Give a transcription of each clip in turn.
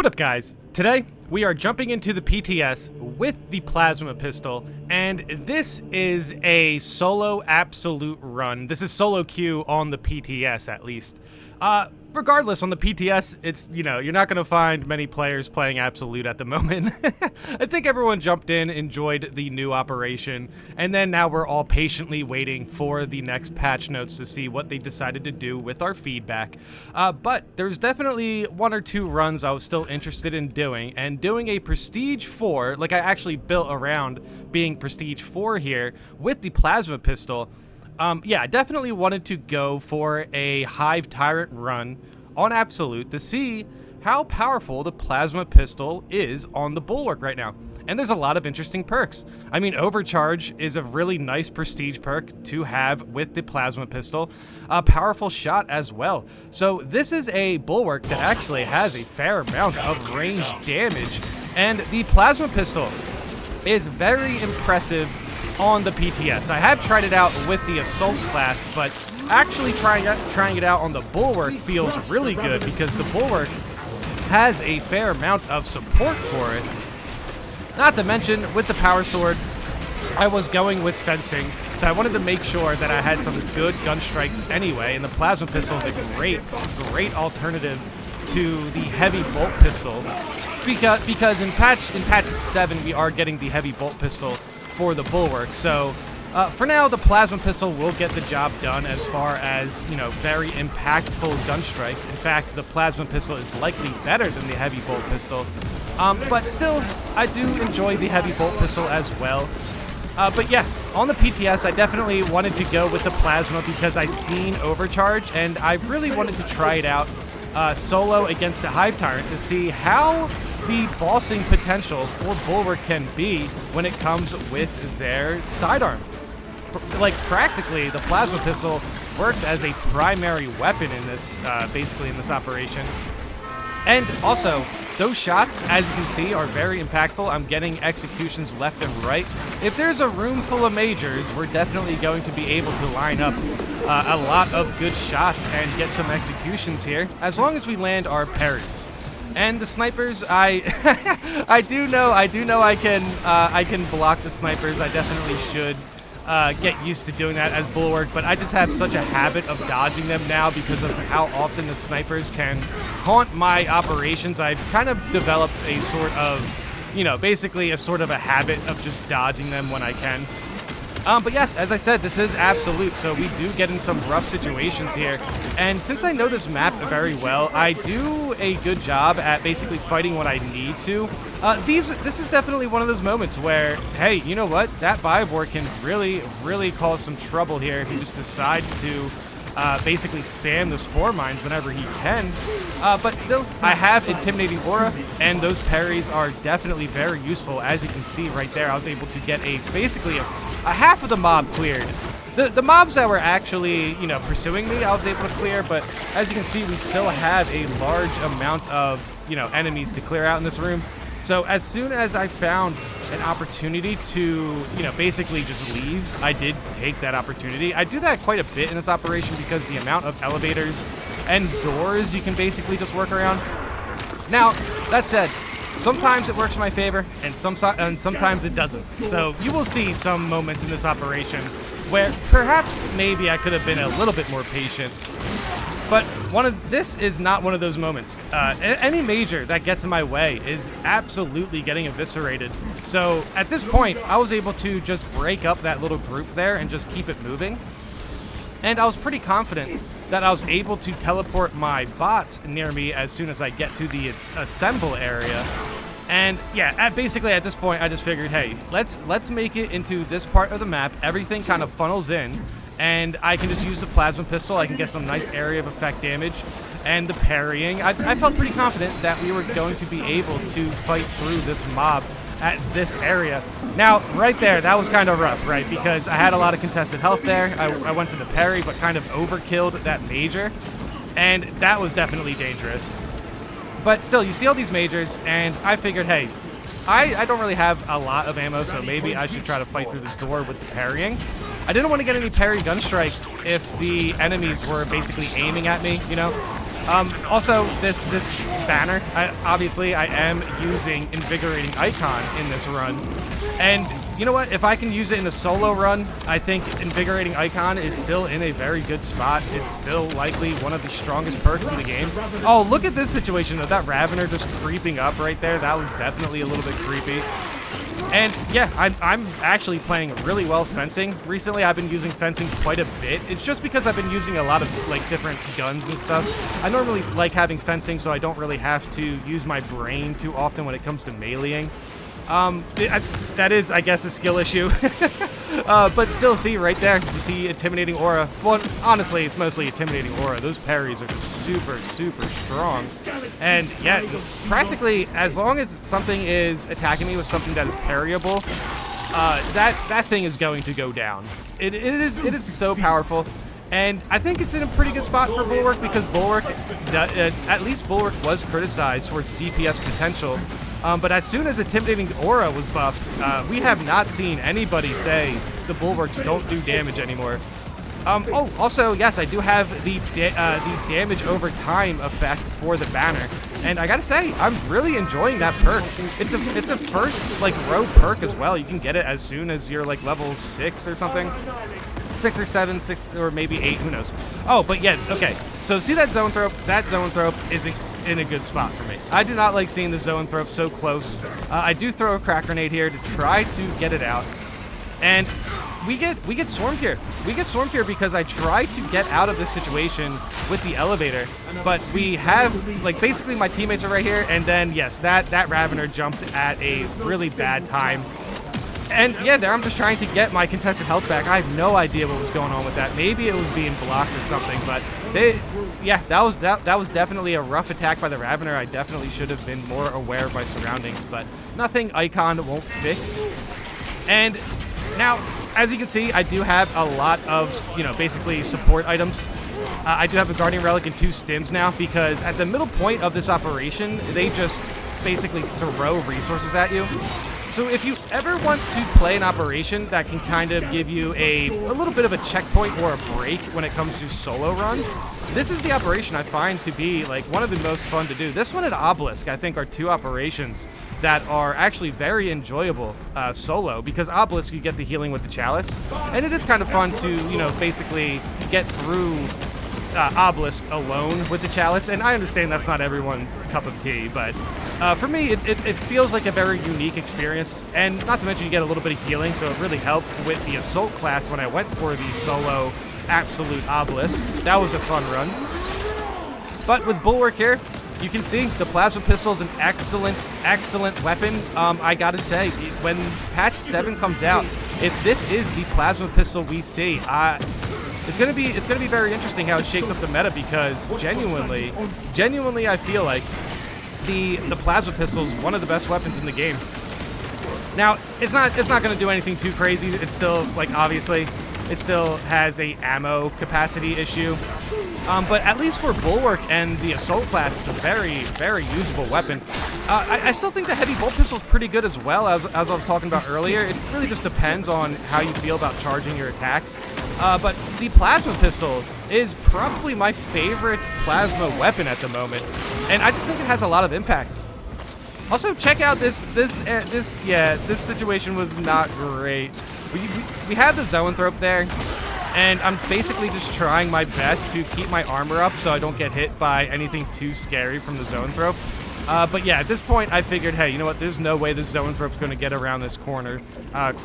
What up, guys? Today, we are jumping into the PTS with the plasma pistol, and this is a solo absolute run. This is solo queue on the PTS, at least. Regardless, on the PTS, it's, you're not going to find many players playing absolute at the moment. I think everyone jumped in, enjoyed the new operation, and then now we're all patiently waiting for the next patch notes to see what they decided to do with our feedback. But there's definitely one or two runs I was still interested in doing, and doing a Prestige 4, like I actually built around being Prestige 4 here with the plasma pistol. Yeah, I definitely wanted to go for a Hive Tyrant run on Absolute to see how powerful the plasma pistol is on the Bulwark right now. And there's a lot of interesting perks. I mean, Overcharge is a really nice prestige perk to have with the plasma pistol. A powerful shot as well. So this is a Bulwark that actually has a fair amount of range damage. And the plasma pistol is very impressive on the PTS. I have tried it out with the Assault class, but actually trying it out on the Bulwark feels really good because the Bulwark has a fair amount of support for it. Not to mention, with the Power Sword, I was going with fencing, so I wanted to make sure that I had some good gun strikes anyway, and the plasma pistol is a great alternative to the heavy bolt pistol, because in patch 7 we are getting the heavy bolt pistol for the Bulwark. So for now, the plasma pistol will get the job done as far as, very impactful gun strikes. In fact, the plasma pistol is likely better than the heavy bolt pistol. But still, I do enjoy the heavy bolt pistol as well. But yeah, on the PTS, I definitely wanted to go with the plasma because I seen Overcharge, and I really wanted to try it out solo against the Hive Tyrant to see how the bossing potential for Bulwark can be when it comes with their sidearm. Like, practically, the plasma pistol works as a primary weapon in this, basically in this operation. And also, those shots, as you can see, are very impactful. I'm getting executions left and right. If there's a room full of majors, we're definitely going to be able to line up a lot of good shots and get some executions here, as long as we land our parries. And the snipers, I do know I can block the snipers. I definitely should get used to doing that as Bulwark, but I just have such a habit of dodging them now because of how often the snipers can haunt my operations. I've kind of developed a sort of, basically a sort of a habit of just dodging them when I can. But yes, as I said, this is Absolute, so we do get in some rough situations here. And since I know this map very well, I do a good job at basically fighting when I need to. This is definitely one of those moments where, hey, you know what? That Bullwark can really cause some trouble here if he just decides to basically spam the spore mines whenever he can. But still, I have Intimidating Aura, and those parries are definitely very useful. As you can see right there, I was able to get basically a half of the mob cleared. The mobs that were actually, pursuing me, I was able to clear, but as you can see, we still have a large amount of, enemies to clear out in this room. So as soon as I found an opportunity to, basically just leave, I did take that opportunity. I do that quite a bit in this operation because the amount of elevators and doors you can basically just work around. Now, that said, sometimes it works in my favor, and sometimes it doesn't. So you will see some moments in this operation where perhaps maybe I could have been a little bit more patient. But this is not one of those moments. Any major that gets in my way is absolutely getting eviscerated. So at this point, I was able to just break up that little group there and just keep it moving. And I was pretty confident that I was able to teleport my bots near me as soon as I get to the assemble area. And yeah, basically at this point, I just figured, hey, let's make it into this part of the map. Everything kind of funnels in, and I can just use the plasma pistol. I can get some nice area of effect damage, and the parrying. I felt pretty confident that we were going to be able to fight through this mob at this area. Now, right there, that was kind of rough, right? Because I had a lot of contested health there. I went for the parry, but kind of overkilled that major, and that was definitely dangerous. But still, you see all these majors, and I figured, hey, I don't really have a lot of ammo, so maybe I should try to fight through this door with the parrying. I didn't want to get any parry gun strikes if the enemies were basically aiming at me, Also, this banner, obviously I am using Invigorating Icon in this run. And you know what? If I can use it in a solo run, I think Invigorating Icon is still in a very good spot. It's still likely one of the strongest perks in the game. Oh, look at this situation of that Ravener just creeping up right there. That was definitely a little bit creepy. And yeah, I'm actually playing really well fencing. Recently, I've been using fencing quite a bit. It's just because I've been using a lot of like different guns and stuff. I normally like having fencing, so I don't really have to use my brain too often when it comes to meleeing. That is, I guess, a skill issue. But still, see right there, you see Intimidating Aura. Well, honestly, it's mostly Intimidating Aura. Those parries are just super, super strong. And yeah, practically, as long as something is attacking me with something that is parryable, that thing is going to go down. It is so powerful. And I think it's in a pretty good spot for Bulwark because Bulwark, at least Bulwark was criticized for its DPS potential. But as soon as Intimidating Aura was buffed, we have not seen anybody say the Bulwarks don't do damage anymore. Oh, also, yes, I do have the damage over time effect for the banner. And I gotta say, I'm really enjoying that perk. It's a first, like, row perk as well. You can get it as soon as you're, like, level 6 or something. 6 or 7, 6, or maybe 8, who knows. Oh, but yeah, okay. So see that zone throw? That zone throw is in a good spot for me. I do not like seeing the zone throw so close. I do throw a crack grenade here to try to get it out. And we get swarmed here. We get swarmed here because I tried to get out of this situation with the elevator, but we have, like, basically my teammates are right here, and then, yes, that Ravener jumped at a really bad time. And yeah, there I'm just trying to get my contested health back. I have no idea what was going on with that. Maybe it was being blocked or something, but that was definitely a rough attack by the Ravener. I definitely should have been more aware of my surroundings, but nothing Icon won't fix. And now, as you can see, I do have a lot of, basically support items. I do have a Guardian Relic and 2 stims now because at the middle point of this operation, they just basically throw resources at you. So if you ever want to play an operation that can kind of give you a little bit of a checkpoint or a break when it comes to solo runs, this is the operation I find to be like one of the most fun to do. This one and Obelisk, I think, are 2 operations that are actually very enjoyable solo because Obelisk, you get the healing with the Chalice, and it is kind of fun to, basically get through Obelisk alone with the Chalice, and I understand that's not everyone's cup of tea, but for me, it feels like a very unique experience, and not to mention you get a little bit of healing, so it really helped with the Assault class when I went for the solo Absolute Obelisk. That was a fun run. But with Bulwark here, you can see the Plasma Pistol is an excellent, excellent weapon. I gotta say, when patch 7 comes out, if this is the Plasma Pistol we see, it's gonna be very interesting how it shakes up the meta because genuinely, I feel like the Plasma Pistol is one of the best weapons in the game. Now, it's not gonna do anything too crazy. It's still, like, obviously, it still has a ammo capacity issue. But at least for Bulwark and the Assault class, it's a very, very usable weapon. I still think the Heavy Bolt Pistol is pretty good as well, as I was talking about earlier. It really just depends on how you feel about charging your attacks. But the Plasma Pistol is probably my favorite plasma weapon at the moment, and I just think it has a lot of impact. Also, check out this situation was not great. We had the Zoanthrope there, and I'm basically just trying my best to keep my armor up so I don't get hit by anything too scary from the Zoanthrope. But yeah, at this point, I figured, hey, you know what? There's no way this Zoanthrope's going to get around this corner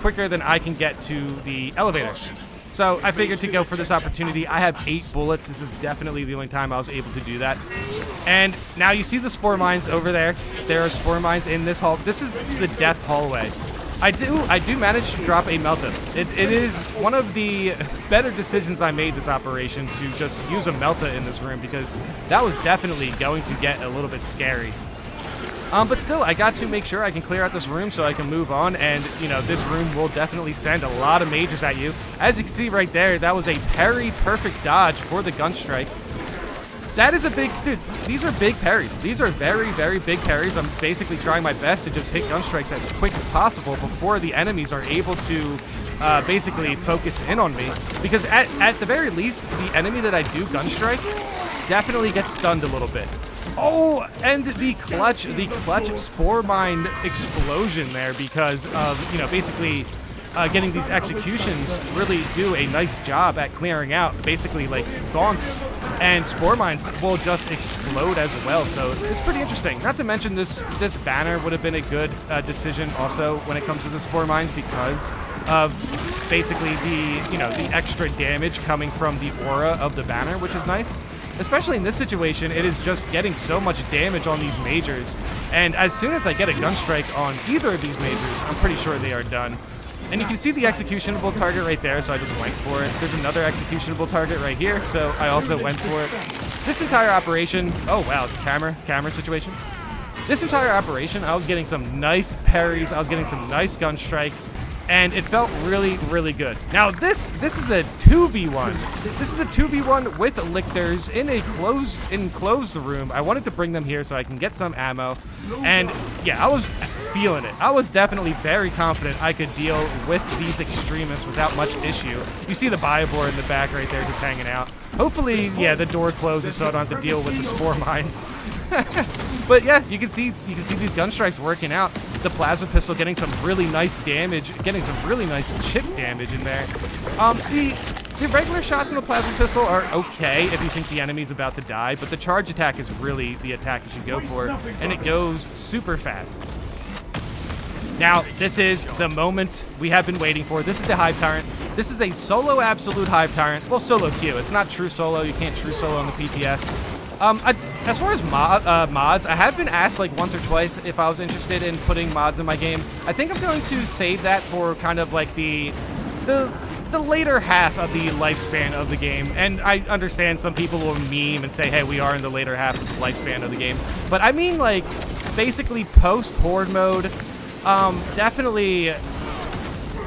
quicker than I can get to the elevator. So I figured to go for this opportunity. I have 8 bullets. This is definitely the only time I was able to do that. And now you see the Spore Mines over there. There are Spore Mines in this hall. This is the death hallway. I do manage to drop a Melta. It is one of the better decisions I made this operation to just use a Melta in this room because that was definitely going to get a little bit scary. But still, I got to make sure I can clear out this room so I can move on, and, this room will definitely send a lot of mages at you. As you can see right there, that was a parry-perfect dodge for the Gunstrike. That is a big... Dude, these are big parries. These are very, very big parries. I'm basically trying my best to just hit Gunstrikes as quick as possible before the enemies are able to basically focus in on me. Because at the very least, the enemy that I do Gunstrike, definitely get stunned a little bit. Oh, and the clutch Spore Mine explosion there because of, you know, basically getting these executions really do a nice job at clearing out basically like gaunts, and Spore Mines will just explode as well. So it's pretty interesting. Not to mention this banner would have been a good decision also when it comes to the Spore Mines because of basically the extra damage coming from the aura of the banner, which is nice. Especially in this situation, it is just getting so much damage on these majors. And as soon as I get a gun strike on either of these majors, I'm pretty sure they are done. And you can see the executionable target right there, so I just went for it. There's another executionable target right here, so I also went for it. This entire operation, oh wow, camera situation. This entire operation, I was getting some nice parries, I was getting some nice gun strikes, and it felt really, really good. Now this is a 2v1. This is a 2v1 with lictors in a enclosed room. I wanted to bring them here so I can get some ammo. And yeah, I was feeling it. I was definitely very confident I could deal with these extremists without much issue. You see the Biobor in the back right there just hanging out. Hopefully, yeah, the door closes so I don't have to deal with the Spore Mines. But yeah, you can see these gun strikes working out. The plasma pistol getting some really nice damage, getting some really nice chip damage in there. The regular shots in the plasma pistol are okay if you think the enemy's about to die, but the charge attack is really the attack you should go for, and it goes super fast. Now, this is the moment we have been waiting for. This is the Hive Tyrant. This is a solo absolute Hive Tyrant. Well, solo queue. It's not true solo. You can't true solo on the PTS. As far as mods, I have been asked like once or twice if I was interested in putting mods in my game. I think I'm going to save that for kind of like the later half of the lifespan of the game. And I understand some people will meme and say, hey, we are in the later half of the lifespan of the game. But I mean like basically post Horde mode, definitely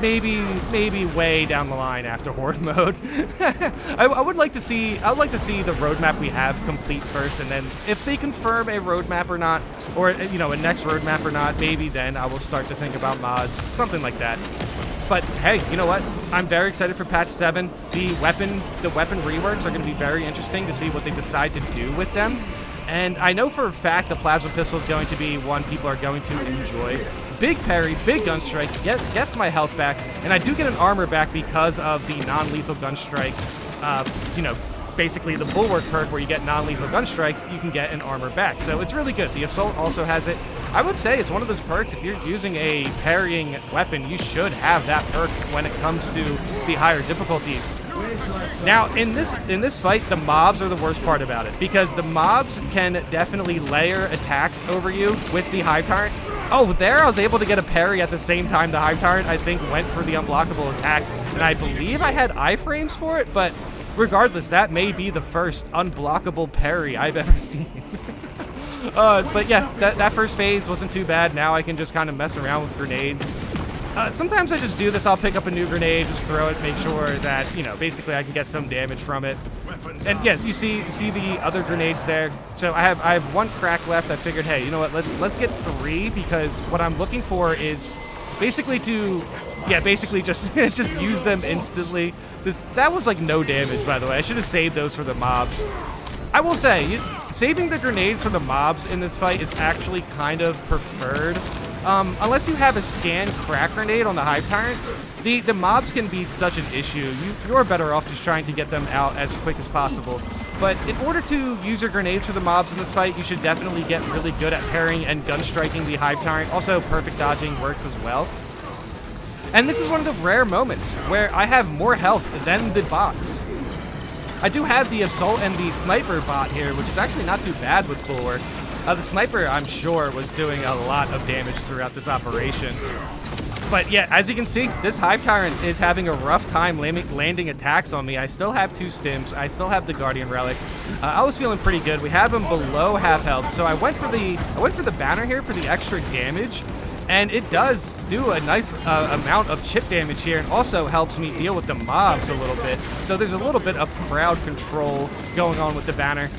maybe way down the line after Horde mode. I would like to see the roadmap we have complete first, and then if they confirm a roadmap or not, or you know, a next roadmap or not, maybe then I will start to think about mods, something like that. But hey, you know what? I'm very excited for patch 7. The weapon reworks are going to be very interesting to see what they decide to do with them. And I know for a fact the plasma pistol is going to be one people are going to enjoy. Big parry, big gun strike, gets my health back, and I do get an armor back because of the non-lethal gun strike. You know, basically the Bulwark perk where you get non-lethal gun strikes, you can get an armor back. So it's really good. The Assault also has it. I would say it's one of those perks, if you're using a parrying weapon, you should have that perk when it comes to the higher difficulties. Now, in this fight, the mobs are the worst part about it, because the mobs can definitely layer attacks over you with the Hive Tyrant. Oh, there I was able to get a parry at the same time the Hive Tyrant, I think, went for the unblockable attack, and I believe I had iframes for it, but regardless, that may be the first unblockable parry I've ever seen. But yeah, that first phase wasn't too bad. Now I can just kind of mess around with grenades. Sometimes I just do this. I'll pick up a new grenade, just throw it, make sure that, you know, basically I can get some damage from it. And yes, you see the other grenades there. So I have one crack left. I figured, hey, you know what? Let's get 3, because what I'm looking for is basically just just use them instantly. That was like no damage, by the way. I should have saved those for the mobs. I will say, saving the grenades for the mobs in this fight is actually kind of preferred. Unless you have a scan crack grenade on the Hive Tyrant, the mobs can be such an issue. You're better off just trying to get them out as quick as possible. But in order to use your grenades for the mobs in this fight, you should definitely get really good at parrying and gun striking the Hive Tyrant. Also, perfect dodging works as well. And this is one of the rare moments where I have more health than the bots. I do have the Assault and the Sniper bot here, which is actually not too bad with Bullwark. The Sniper, I'm sure, was doing a lot of damage throughout this operation. But yeah, as you can see, this Hive Tyrant is having a rough time landing attacks on me. I still have 2 stims. I still have the Guardian Relic. I was feeling pretty good. We have him below half health, so I went for the banner here for the extra damage. And it does do a nice amount of chip damage here, and also helps me deal with the mobs a little bit. So there's a little bit of crowd control going on with the banner.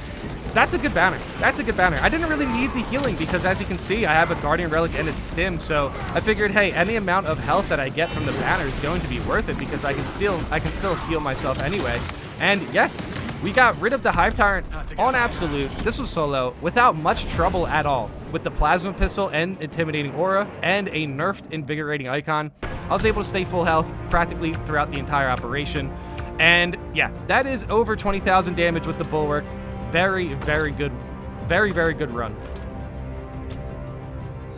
That's a good banner. That's a good banner. I didn't really need the healing because, as you can see, I have a Guardian Relic and a stim, so I figured, hey, any amount of health that I get from the banner is going to be worth it because I can still heal myself anyway. And yes, We got rid of the Hive Tyrant on Absolute. This was solo without much trouble at all. With the Plasma Pistol and Intimidating Aura and a nerfed Invigorating Icon, I was able to stay full health practically throughout the entire operation. And yeah, that is over 20,000 damage with the Bulwark. Very, very good. Very, very good run.